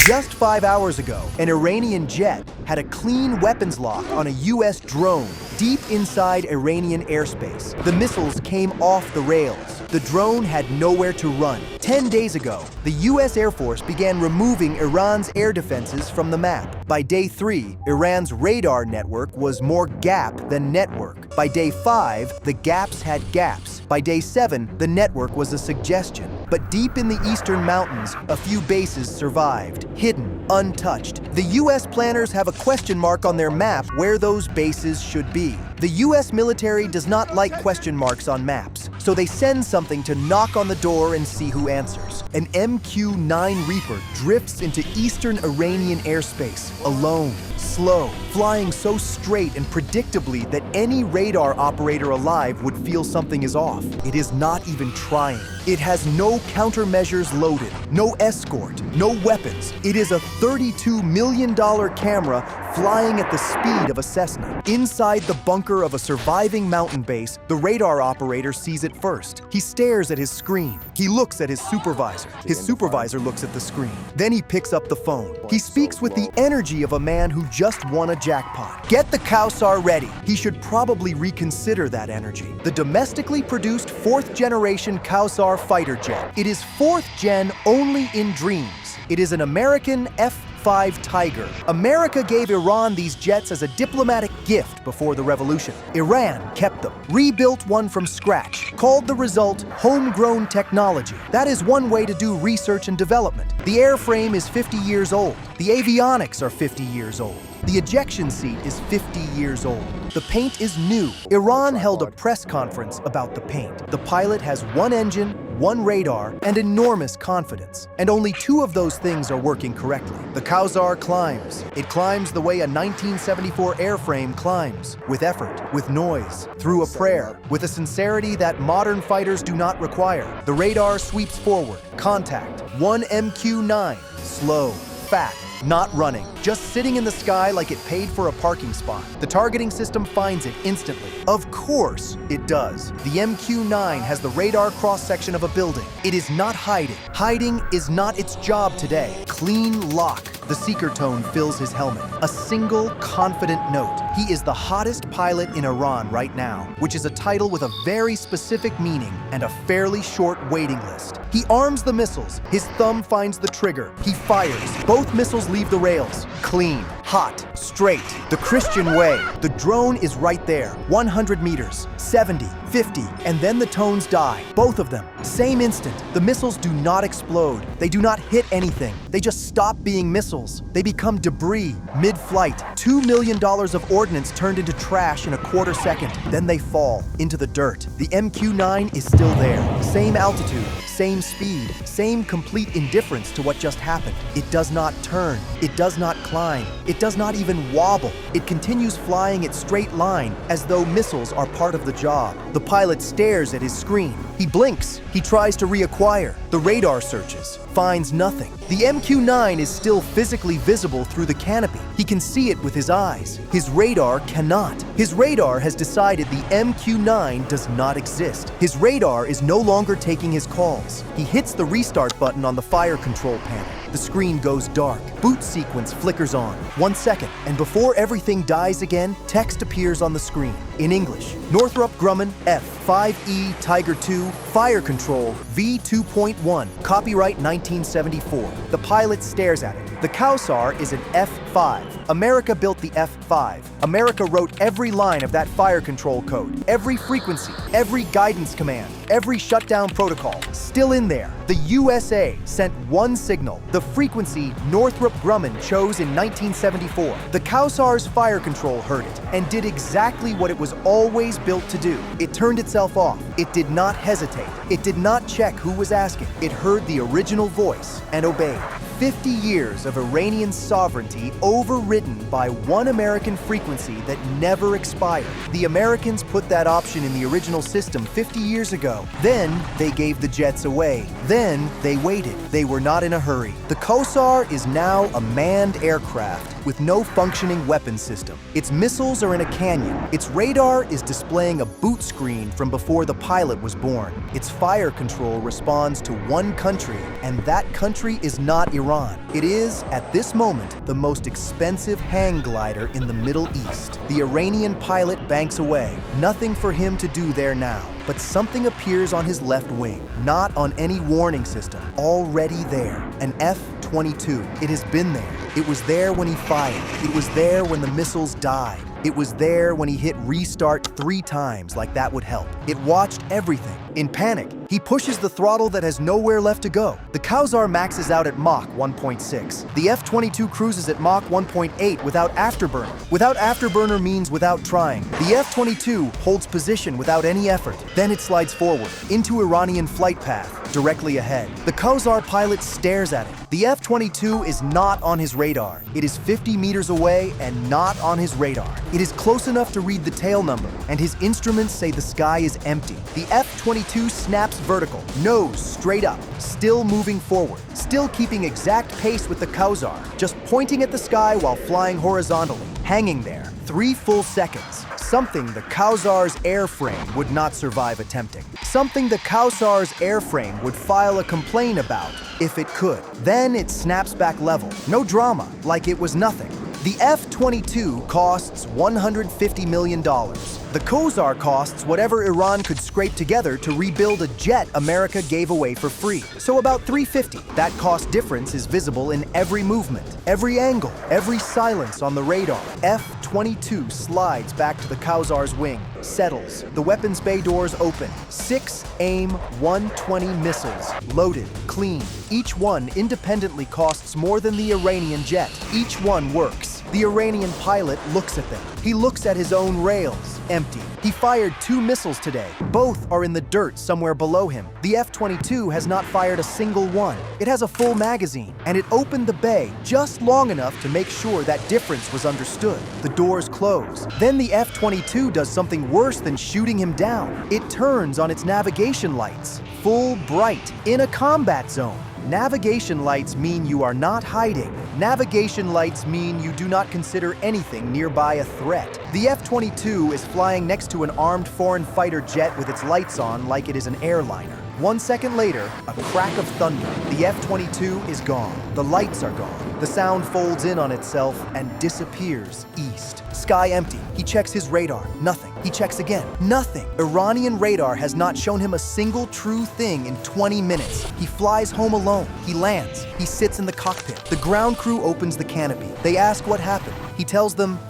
Just 5 hours ago, an Iranian jet had a clean weapons lock on a U.S. drone deep inside Iranian airspace. The missiles came off the rails. The drone had nowhere to run. 10 days ago, the U.S. Air Force began removing Iran's air defenses from the map. By day 3, Iran's radar network was more gap than network. By day 5, the gaps had gaps. By day 7, the network was a suggestion. But deep in the eastern mountains, a few bases survived, hidden, untouched. The U.S. planners have a question mark on their map where those bases should be. The U.S. military does not like question marks on maps, so they send something to knock on the door and see who answers. An MQ-9 Reaper drifts into eastern Iranian airspace, alone, slow, flying so straight and predictably that any radar operator alive would feel something is off. It is not even trying. It has no countermeasures loaded, no escort, no weapons. It is a $32 million camera flying at the speed of a Cessna. Inside the bunker of a surviving mountain base, the radar operator sees it first. He stares at his screen. He looks at his supervisor. His supervisor looks at the screen. Then he picks up the phone. He speaks with the energy of a man who just won a jackpot. Get the Kowsar ready. He should probably reconsider that energy. The domestically produced 4th generation Kowsar fighter jet. It is 4th gen only in dreams. It is an American F-5 Tiger. America gave Iran these jets as a diplomatic gift before the revolution. Iran kept them, rebuilt one from scratch, called the result homegrown technology. That is one way to do research and development. The airframe is 50 years old. The avionics are 50 years old. The ejection seat is 50 years old. The paint is new. Iran held a press conference about the paint. The pilot has one engine, one radar, and enormous confidence. And only 2 of those things are working correctly. The Kowsar climbs. It climbs the way a 1974 airframe climbs, with effort, with noise, through a prayer, with a sincerity that modern fighters do not require. The radar sweeps forward. Contact. One MQ-9. Slow, fat, not running, just sitting in the sky like it paid for a parking spot. The targeting system finds it instantly. Of course it does. The MQ-9 has the radar cross-section of a building. It is not hiding. Hiding is not its job today. Clean lock. The seeker tone fills his helmet. A single, confident note. He is the hottest pilot in Iran right now, which is a title with a very specific meaning and a fairly short waiting list. He arms the missiles. His thumb finds the trigger. He fires. Both missiles leave the rails. Clean, hot, straight, the Christian way. The drone is right there, 100 meters, 70, 50, and then the tones die, both of them. Same instant. The missiles do not explode. They do not hit anything. They just stop being missiles. They become debris, mid-flight. $2 million of ordnance turned into trash in a quarter second. Then they fall into the dirt. The MQ-9 is still there. Same altitude, same speed, same complete indifference to what just happened. It does not turn. It does not climb. It does not even wobble. It continues flying its straight line as though missiles are part of the job. The pilot stares at his screen. He blinks. He tries to reacquire. The radar searches. Finds nothing. The MQ-9 is still physically visible through the canopy. He can see it with his eyes. His radar cannot. His radar has decided the MQ-9 does not exist. His radar is no longer taking his calls. He hits the restart button on the fire control panel. The screen goes dark. Boot sequence flickers on. 1 second, and before everything dies again, text appears on the screen. In English, Northrop Grumman F-5E Tiger II Fire Control V2.1, copyright 1974. The pilot stares at it. The Kowsar is an F-5. America built the F-5. America wrote every line of that fire control code, every frequency, every guidance command, every shutdown protocol, still in there. The USA sent one signal, the frequency Northrop Grumman chose in 1974. The Kowsar's fire control heard it and did exactly what it was always built to do. It turned itself off. It did not hesitate. It did not check who was asking. It heard the original voice and obeyed. 50 years of Iranian sovereignty overridden by one American frequency that never expired. The Americans put that option in the original system 50 years ago. Then they gave the jets away. Then they waited. They were not in a hurry. The Kowsar is now a manned aircraft with no functioning weapon system. Its missiles are in a canyon. Its radar is displaying a boot screen from before the pilot was born. Its fire control responds to one country, and that country is not Iran. It is, at this moment, the most expensive hang glider in the Middle East. The Iranian pilot banks away. Nothing for him to do there now. But something appears on his left wing, not on any warning system, already there. An F-22. It has been there. It was there when he fired. It was there when the missiles died. It was there when he hit restart 3 times, like that would help. It watched everything. In panic, he pushes the throttle that has nowhere left to go. The Kowsar maxes out at Mach 1.6. The F-22 cruises at Mach 1.8 without afterburner. Without afterburner means without trying. The F-22 holds position without any effort. Then it slides forward, into Iranian flight path, directly ahead. The Kowsar pilot stares at it. The F-22 is not on his radar. It is 50 meters away and not on his radar. It is close enough to read the tail number, and his instruments say the sky is empty. The F-22 snaps vertical, nose straight up, still moving forward, still keeping exact pace with the Kowsar, just pointing at the sky while flying horizontally, hanging there, 3 full seconds. Something the Kowsar's airframe would not survive attempting. Something the Kowsar's airframe would file a complaint about, if it could. Then it snaps back level. No drama, like it was nothing. The F-22 costs $150 million. The Kowsar costs whatever Iran could scrape together to rebuild a jet America gave away for free. So about $350. That cost difference is visible in every movement, every angle, every silence on the radar. F-22 slides back to the Kowsar's wing, settles. The weapons bay doors open. 6 AIM-120 missiles, loaded, clean. Each one independently costs more than the Iranian jet. Each one works. The Iranian pilot looks at them. He looks at his own rails. Empty. He fired 2 missiles today. Both are in the dirt somewhere below him. The F-22 has not fired a single one. It has a full magazine, and it opened the bay just long enough to make sure that difference was understood. The doors close. Then the F-22 does something worse than shooting him down. It turns on its navigation lights, full bright, in a combat zone. Navigation lights mean you are not hiding. Navigation lights mean you do not consider anything nearby a threat. The F-22 is flying next to an armed foreign fighter jet with its lights on like it is an airliner. 1 second later, a crack of thunder. The F-22 is gone. The lights are gone. The sound folds in on itself and disappears east. Sky empty. He checks his radar. Nothing. He checks again. Nothing. Iranian radar has not shown him a single true thing in 20 minutes. He flies home alone. He lands. He sits in the cockpit. The ground crew opens the canopy. They ask what happened. He tells them,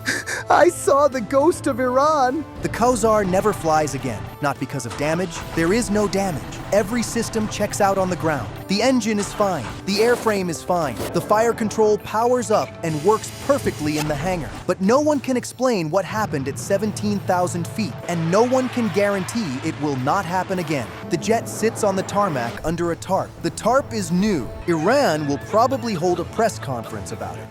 "I saw the ghost of Iran." The Kowsar never flies again. Not because of damage. There is no damage. Every system checks out on the ground. The engine is fine. The airframe is fine. The fire control powers up and works perfectly in the hangar. But no one can explain what happened at 17,000 feet, and no one can guarantee it will not happen again. The jet sits on the tarmac under a tarp. The tarp is new. Iran will probably hold a press conference about it.